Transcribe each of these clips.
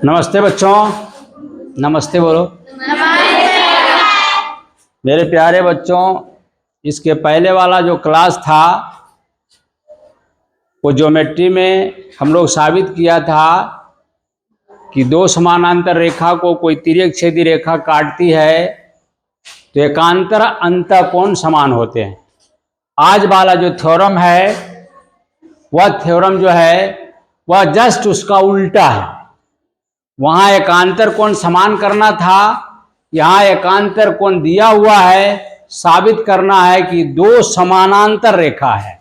नमस्ते बच्चों, नमस्ते बोलो। मेरे प्यारे बच्चों, इसके पहले वाला जो क्लास था वो ज्योमेट्री में हम लोग साबित किया था कि दो समानांतर रेखा को कोई तिर्यक छेदी रेखा काटती है तो एकांतर अंतःकोण समान होते हैं। आज वाला जो थ्योरम है वह थ्योरम जो है वह जस्ट उसका उल्टा है। वहां एकांतर कोण समान करना था, यहाँ एकांतर कोण दिया हुआ है, साबित करना है कि दो समानांतर रेखा है।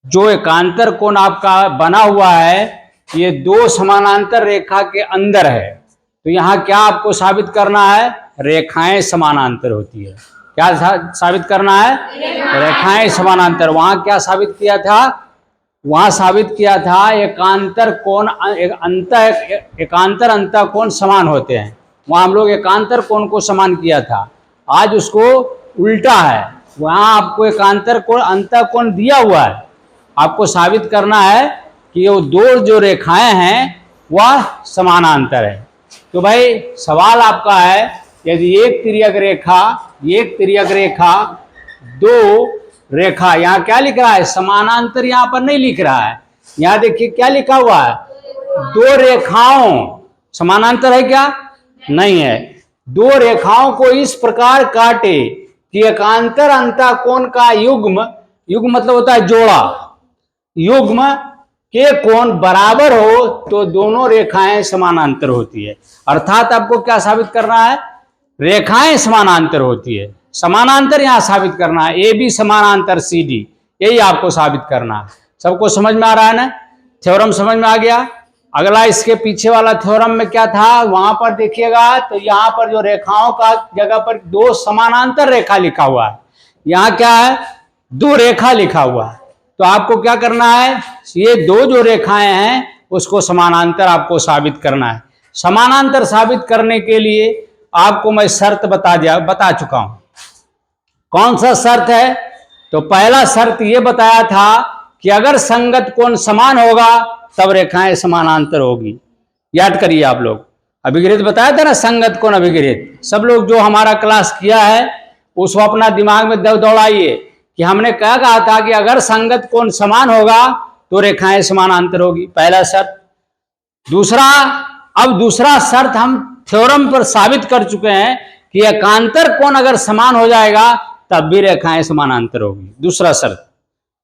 जो एकांतर कोण आपका बना हुआ है ये दो समानांतर रेखा के अंदर है। तो यहाँ क्या आपको साबित करना है? रेखाएं समानांतर होती है। क्या साबित करना है? रेखाएं समानांतर। वहां क्या साबित किया था? वहां साबित किया था एकांतर कोण एकांतर अंतःकोण समान होते हैं। वहां हम लोग एकांतर कोण को समान किया था। आज उसको उल्टा है। वहां आपको एकांतर कोण अंतःकोण दिया हुआ है, आपको साबित करना है कि वो दो जो रेखाएं हैं वह समानांतर है। तो भाई सवाल आपका है, यदि एक तिर्यक रेखा दो रेखा, यहाँ क्या लिख रहा है? समानांतर यहाँ पर नहीं लिख रहा है। यहाँ देखिए क्या लिखा हुआ है? दो रेखाओं। समानांतर है क्या? नहीं है। दो रेखाओं को इस प्रकार काटे कि एकांतर अंतःकोण का युग्म मतलब होता है जोड़ा, युग्म के कोण बराबर हो तो दोनों रेखाएं समानांतर होती है। अर्थात आपको क्या साबित करना है? रेखाएं समानांतर होती है। समानांतर यहां साबित करना है, ए बी समानांतर सी डी, यही आपको साबित करना है। सबको समझ में आ रहा है ना? थ्योरम समझ में आ गया। अगला इसके पीछे वाला थ्योरम में क्या था वहां पर देखिएगा तो यहां पर जो रेखाओं का जगह पर दो समानांतर रेखा लिखा हुआ है, यहां क्या है? दो रेखा लिखा हुआ है। तो आपको क्या करना है? ये दो जो रेखाएं हैं उसको समानांतर आपको साबित करना है। समानांतर साबित करने के लिए आपको मैं शर्त बता चुका हूं। कौन सा शर्त है? तो पहला शर्त यह बताया था कि अगर संगत कोण समान होगा तब रेखाएं समानांतर होगी। याद करिए आप लोग, अभिगृहित बताया था ना, संगत कोण अभिगृहित। सब लोग जो हमारा क्लास किया है उसको अपना दिमाग में दौड़ाइए कि हमने क्या कहा था कि अगर संगत कोण समान होगा तो रेखाएं समानांतर होगी। पहला शर्त। दूसरा शर्त हम थ्योरम पर साबित कर चुके हैं कि एकांतर कोण अगर समान हो जाएगा तब भी रेखाएं समानांतर होगी। दूसरा शर्त,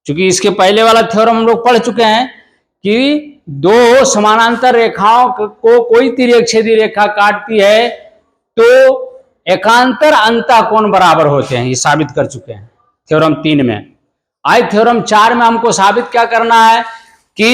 क्योंकि इसके पहले वाला थ्योरम हम लोग पढ़ चुके हैं कि दो समानांतर रेखाओं को कोई तिर्यक छेदी रेखा काटती है तो एकांतर अंतःकोण बराबर होते हैं। ये साबित कर चुके हैं थ्योरम 3 में। आज थ्योरम 4 में हमको साबित क्या करना है कि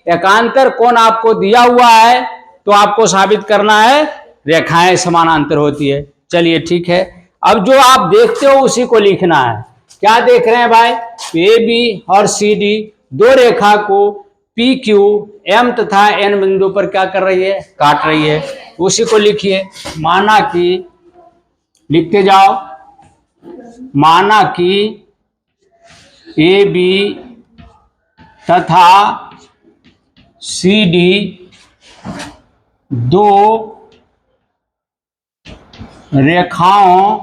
एकांतर कोण आपको दिया हुआ है तो आपको साबित करना है रेखाएं समानांतर होती है। चलिए ठीक है, अब जो आप देखते हो उसी को लिखना है। क्या देख रहे हैं भाई? ए बी और सी डी दो रेखा को पी क्यू एम तथा एन बिंदु पर क्या कर रही है? काट रही है। उसी को लिखिए। माना कि, लिखते जाओ, माना कि ए बी तथा सी डी दो रेखाओं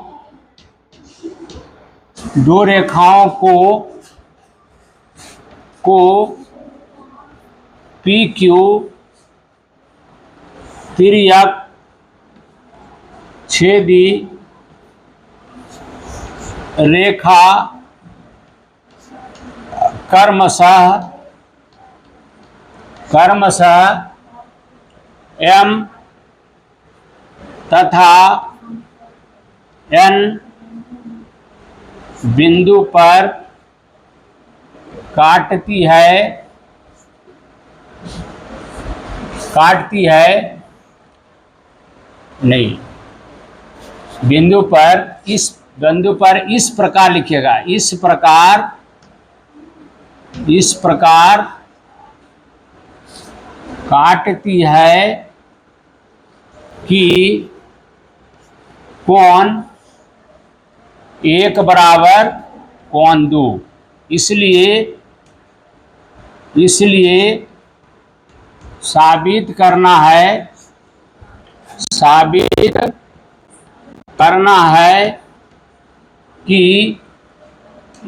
को पी क्यू तिर्यक छेदी रेखा क्रमशः एम तथा एन बिंदु पर काटती है नहीं, बिंदु पर इस प्रकार लिखिएगा, इस प्रकार काटती है कि कोण 1 बराबर कोण 2। इसलिए साबित करना है कि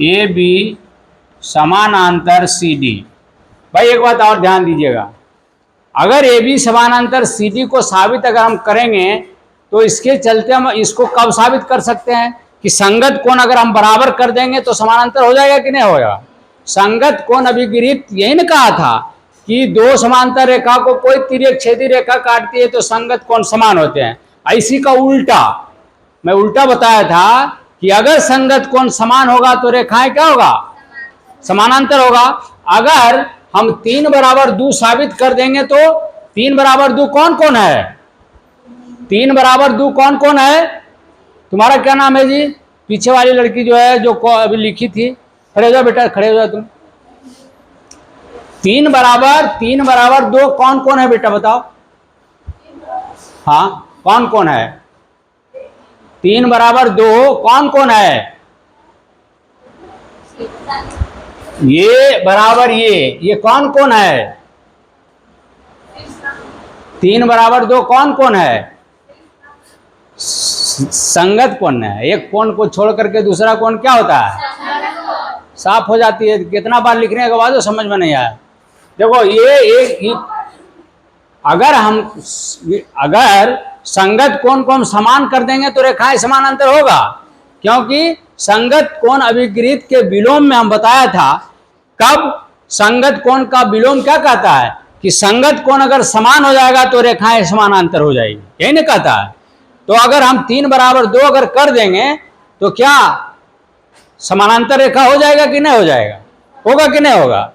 ए बी समानांतर सी डी। भाई एक बात और ध्यान दीजिएगा, अगर ए बी समानांतर सी डी को साबित अगर हम करेंगे तो इसके चलते हम इसको कब साबित कर सकते हैं कि संगत कोण अगर हम बराबर कर देंगे तो समानांतर हो जाएगा कि नहीं होगा। संगत कोण अभिगिरित यही न कहा था कि दो समांतर रेखा को कोई तिर्यक छेदी रेखा काटती है तो संगत कोण समान होते हैं। इसी का उल्टा मैं उल्टा बताया था कि अगर संगत कोण समान होगा तो रेखाएं क्या होगा, समानांतर होगा। अगर हम 3 बराबर 2 साबित कर देंगे तो 3 बराबर 2 कौन कौन है, 3 बराबर 2 कौन कौन है। तुम्हारा क्या नाम है जी, पीछे वाली लड़की जो है जो अभी लिखी थी, खड़े हो जाओ बेटा, खड़े हो जाओ तुम। 3 बराबर 2 कौन कौन है बेटा बताओ। हाँ कौन कौन है, 3 बराबर 2 कौन कौन है। ये बराबर ये कौन कौन है, 3 बराबर 2 कौन कौन है, संगत कोण है। एक कोण को छोड़ करके दूसरा कोण क्या होता है, साफ हो जाती है। कितना बार लिखने के बाद समझ में नहीं आया। देखो ये अगर संगत कोण को हम समान कर देंगे तो रेखाएं समानांतर होगा, क्योंकि संगत कोण अभिगृहित के विलोम में हम बताया था। कब संगत कोण का विलोम क्या कहता है कि संगत कोण अगर समान हो जाएगा तो रेखाएं समानांतर हो जाएगी, यही नहीं कहता है। तो अगर हम 3 बराबर 2 अगर कर देंगे तो क्या समानांतर रेखा हो जाएगा कि नहीं हो जाएगा, होगा कि नहीं होगा।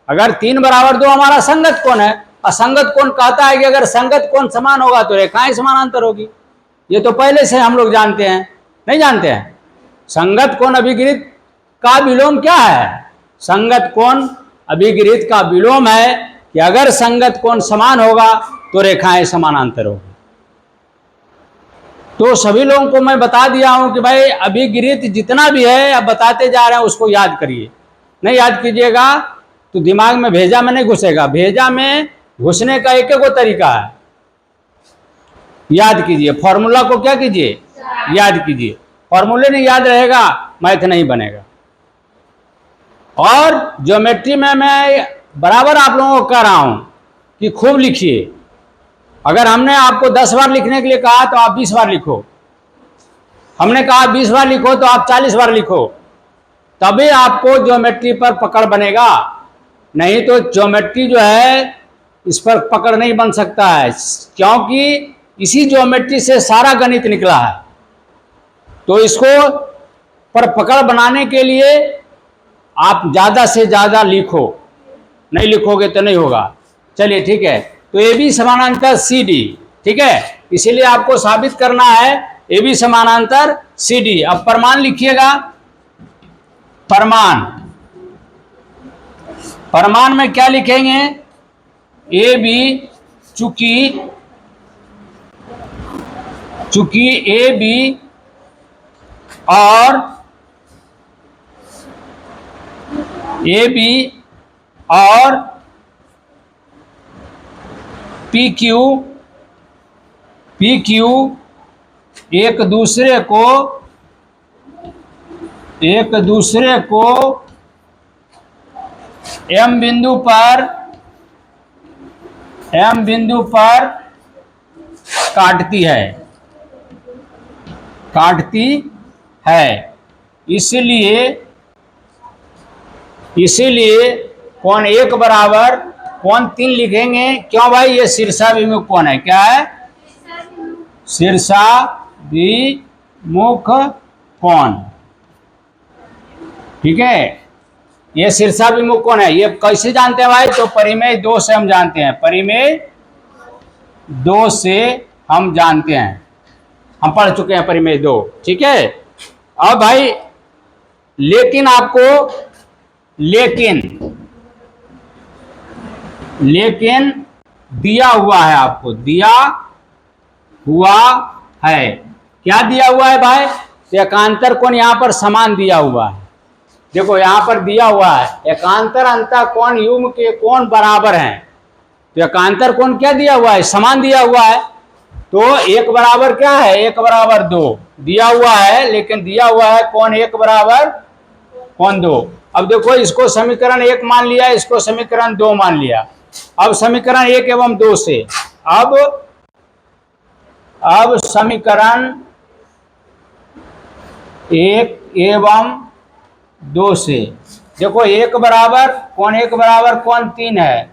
अगर 3 बराबर 2 हमारा संगत कोण है, असंगत कोण कहता है कि अगर संगत कोण समान होगा तो रेखाएं समानांतर होगी। ये तो पहले से हम लोग जानते हैं, नहीं जानते हैं। संगत कोण अभिगृहित का विलोम क्या है, संगत कोण अभिगृहित का विलोम है कि अगर संगत कोण समान होगा तो रेखाएं समानांतर होगी। तो सभी लोगों को मैं बता दिया हूं कि भाई अभिगृहित जितना भी है अब बताते जा रहे हैं उसको याद करिए। नहीं याद कीजिएगा तो दिमाग में भेजा में नहीं घुसेगा। भेजा में घुसने का एक तरीका है, याद कीजिए। फॉर्मूला को क्या कीजिए, याद कीजिए। फॉर्मूले नहीं याद रहेगा मैथ नहीं बनेगा। और ज्योमेट्री में मैं बराबर आप लोगों को कह रहा हूं कि खूब लिखिए। अगर हमने आपको 10 बार लिखने के लिए कहा तो आप 20 बार लिखो, हमने कहा 20 बार लिखो तो आप 40 बार लिखो, तभी आपको ज्योमेट्री पर पकड़ बनेगा। नहीं तो ज्योमेट्री जो है इस पर पकड़ नहीं बन सकता है, क्योंकि इसी ज्योमेट्री से सारा गणित निकला है। तो इसको पर पकड़ बनाने के लिए आप ज़्यादा से ज़्यादा लिखो, नहीं लिखोगे तो नहीं होगा। चलिए ठीक है, तो ए बी समानांतर सी डी, ठीक है, इसीलिए आपको साबित करना है ए बी समानांतर सी डी। अब प्रमाण लिखिएगा। प्रमाण में क्या लिखेंगे, ए बी चूंकि ए बी और पी क्यू एक दूसरे को एम बिंदु पर काटती है। इसीलिए कोण 1 बराबर कोण 3 लिखेंगे। क्यों भाई, ये शीर्षाभिमुख कोण है। क्या है, शीर्षाभिमुख कोण, ठीक है। ये शीर्षाभिमुख कोण है। ये कैसे जानते हैं भाई, तो परिमेय 2 से हम जानते हैं। परिमेय 2 से हम जानते हैं, हम पढ़ चुके हैं परिमेय 2, ठीक है। अब भाई लेकिन आपको लेकिन दिया हुआ है, आपको दिया हुआ है। क्या दिया हुआ है भाई, एकांतर कोण यहां पर समान दिया हुआ है। देखो यहां पर दिया हुआ है एकांतर अंतः कोण युग्म के कोण बराबर हैं। तो एकांतर कोण क्या दिया हुआ है, समान दिया हुआ है। तो एक बराबर क्या है, एक बराबर दो दिया हुआ है, लेकिन दिया हुआ है कोण एक बराबर कोण दो। अब देखो इसको समीकरण 1 मान लिया, इसको समीकरण 2 मान लिया। अब समीकरण 1 एवं 2 से अब समीकरण 1 एवं 2 से देखो एक बराबर कोण 3 है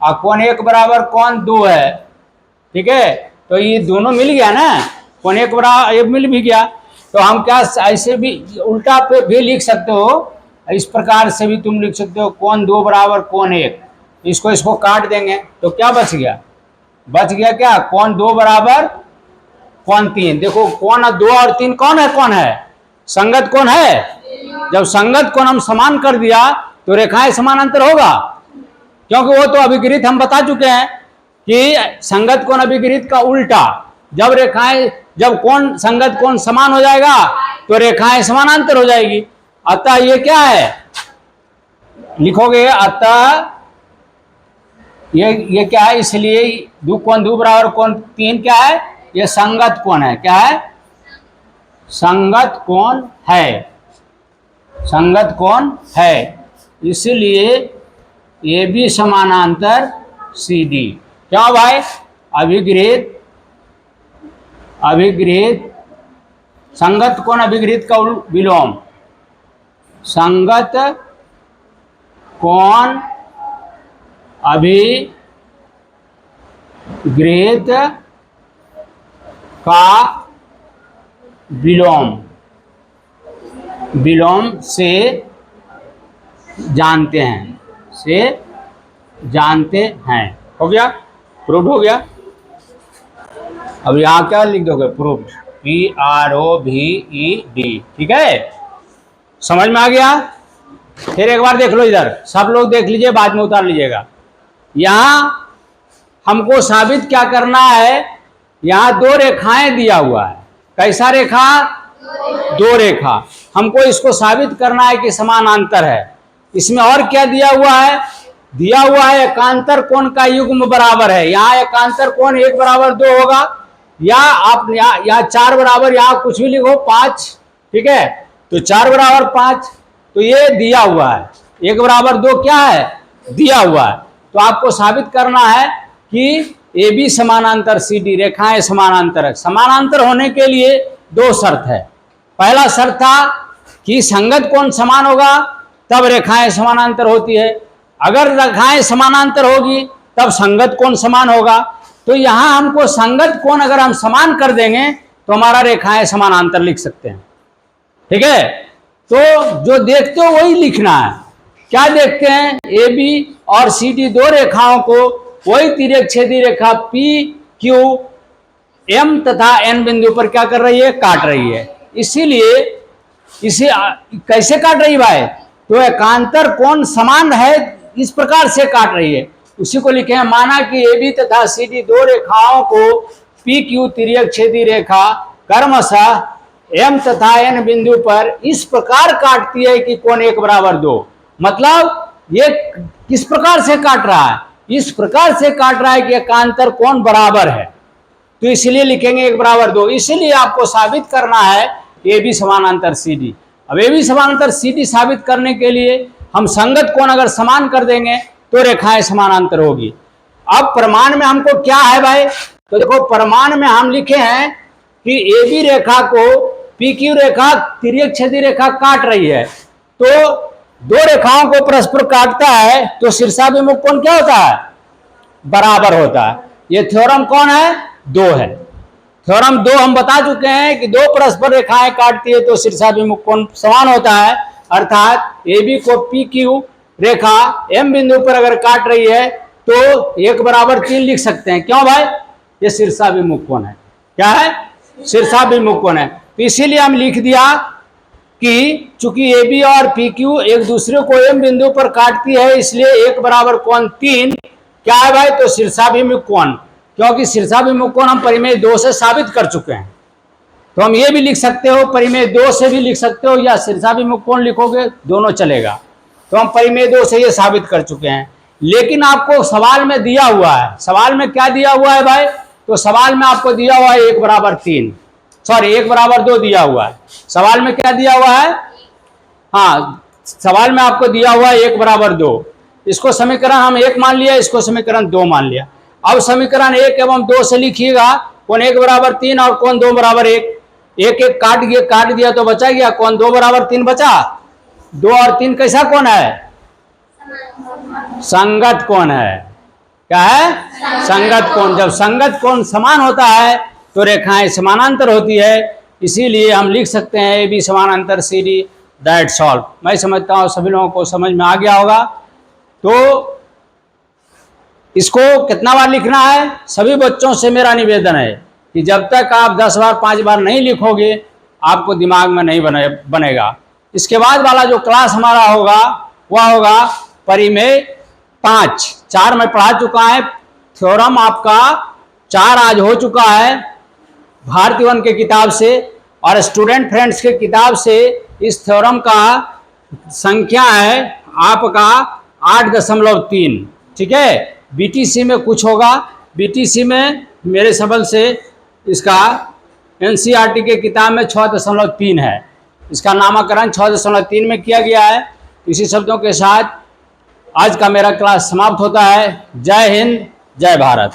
और कोण 1 बराबर कोण 2 है। ठीक है, तो ये दोनों मिल गया ना, कोण 1 बराबर ये मिल भी गया। तो हम क्या ऐसे भी उल्टा पे भी लिख सकते हो, इस प्रकार से भी तुम लिख सकते हो कोण 2 बराबर कोण 1। इसको काट देंगे तो क्या बच गया, क्या कोण 2 बराबर कोण 3। देखो कोण 2 और 3 कौन है, संगत कोण है। जब संगत कोण हम समान कर दिया तो रेखाएं समानांतर होगा, क्योंकि वो तो अभिगृहित हम बता चुके हैं कि संगत कोण अभिगृहित का उल्टा, जब कोण संगत कोण समान हो जाएगा तो रेखाएं समानांतर हो जाएगी। अतः ये क्या है, लिखोगे अतः ये क्या है, इसलिए कोण 2 बराबर कोण 3 क्या है, ये संगत कोण है। क्या है, संगत कोण है, संगत कोण है। इसलिए ए बी समानांतर सी डी। क्यों भाई, अभिगृहित संगत कोण अभिगृहित का विलोम, संगत कोण अभिगृहित का विलोम से जानते हैं। हो गया, प्रूव हो गया। अब यहाँ क्या लिख दोगे, प्रूफ, PROVED। ठीक है, समझ में आ गया। फिर एक बार देख लो, इधर सब लोग देख लीजिए, बाद में उतार लीजिएगा। यहाँ हमको साबित क्या करना है, यहाँ 2 रेखाएं दिया हुआ है। कैसा रेखा, 2 रेखा। हमको इसको साबित करना है कि समानांतर है। इसमें और क्या दिया हुआ है, एकांतर कोण का युग्म बराबर है। यहाँ एकांतर कोण 1 बराबर 2 होगा, या आप यहाँ 4 बराबर, यहाँ कुछ भी लिखो 5। ठीक है, तो 4 बराबर 5, तो ये दिया हुआ है। 1 बराबर 2 क्या है, दिया हुआ है। तो आपको साबित करना है कि ए बी समानांतर सी डी, रेखाएं समानांतर है। समानांतर होने के लिए 2 शर्त है। पहला शर्त था कि संगत कोण समान होगा तब रेखाएं समानांतर होती है। अगर रेखाएं समानांतर होगी तब संगत कोण समान होगा। तो यहाँ हमको संगत कोण अगर हम समान कर देंगे तो हमारा रेखाएं समानांतर लिख सकते हैं। ठीक है, तो जो देखते हो वही लिखना है। क्या देखते हैं, ए बी और सी डी 2 रेखाओं को वही तिर्यक छेदी रेखा पी क्यू एम तथा एन बिंदु पर क्या कर रही है, काट रही है। इसीलिए इसे कैसे काट रही भाई, तो एकांतर कोण समान है, इस प्रकार से काट रही है। उसी को लिखे हैं, माना कि ए बी तथा सी डी 2 रेखाओं को पी क्यू तिर्यक छेदी रेखा क्रमशः एम तथा एन बिंदु पर इस प्रकार काटती है कि कोण 1 बराबर 2। मतलब ये किस प्रकार से काट रहा है, इस प्रकार से काट रहा है कि एकांतर कोण बराबर है। तो इसलिए लिखेंगे 1 बराबर 2। इसलिए आपको साबित करना है ए बी समानांतर सी डी। अब ए बी समानांतर सी डी साबित करने के लिए हम संगत कोण अगर समान कर देंगे तो रेखाएं समानांतर होगी। अब प्रमाण में हमको क्या है भाई, तो देखो प्रमाण में हम लिखे हैं कि ए बी रेखा को पी क्यू रेखा तिर्यक छेदी रेखा काट रही है। तो 2 रेखाओं को परस्पर काटता है तो शीर्षाभिमुख कोण क्या होता है, बराबर होता है। ये थ्योरम कौन है, 2 है। थ्योरम 2 हम बता चुके हैं कि 2 परस्पर रेखाएं काटती है तो शीर्षाभिमुख कोण समान होता है। अर्थात ए बी को पी क्यू रेखा एम बिंदु पर अगर काट रही है तो 1 बराबर 3 लिख सकते हैं। क्यों भाई, ये शीर्षाभिमुख कोण है। क्या है, शीर्षाभिमुख कोण है। तो इसीलिए हम लिख दिया कि चूंकि ए बी और पी क्यू एक दूसरे को एम बिंदु पर काटती है, इसलिए 1 बराबर कोण 3 क्या है भाई, तो शीर्षाभिमुख कोण। क्योंकि शीर्षाभिमुख कोण हम परिमेय 2 से साबित कर चुके हैं। तो हम ये भी लिख सकते हो, परिमेय 2 से भी लिख सकते हो, या शीर्षाभिमुख कोण लिखोगे, दोनों चलेगा। तो हम परिमेय 2 से ये साबित कर चुके हैं। लेकिन आपको सवाल में दिया हुआ है, सवाल में क्या दिया हुआ है भाई? तो सवाल में आपको दिया हुआ है 1 = 3, सॉरी 1 = 2 दिया हुआ है। सवाल में क्या दिया हुआ है? हाँ, सवाल में आपको दिया हुआ है 1 = 2। इसको समीकरण हम 1 मान लिया, इसको समीकरण 2 मान लिया। अब समीकरण 1 एवं 2 से लिखिएगा कौन 1 = 3 और कौन 2 = 1। एक एक काट दिया तो बचा गया कौन 2 = 3 बचा। 2 और 3 कैसा कौन है? संगत कौन है। क्या है? संगत कौन। जब संगत कौन समान होता है तो रेखाएं समानांतर होती है, इसीलिए हम लिख सकते हैं AB समानांतर CD। That's all. मैं समझता हूं सभी लोगों को समझ में आ गया होगा। तो इसको कितना बार लिखना है? सभी बच्चों से मेरा निवेदन है कि जब तक आप 10 बार 5 बार नहीं लिखोगे आपको दिमाग में नहीं बनेगा। इसके बाद वाला जो क्लास हमारा होगा वह होगा परिमेय 5। 4 में पढ़ा चुका है, थ्योरम आपका 4 आज हो चुका है भारतीवन के किताब से, और स्टूडेंट फ्रेंड्स के किताब से इस थ्योरम का संख्या है आपका 8.3। ठीक है। बीटीसी में कुछ होगा, बीटीसी में मेरे सबल से इसका एनसीईआरटी के किताब में 6.3 है। इसका नामकरण 6.3 में किया गया है। इसी शब्दों के साथ आज का मेरा क्लास समाप्त होता है। जय हिंद, जय भारत।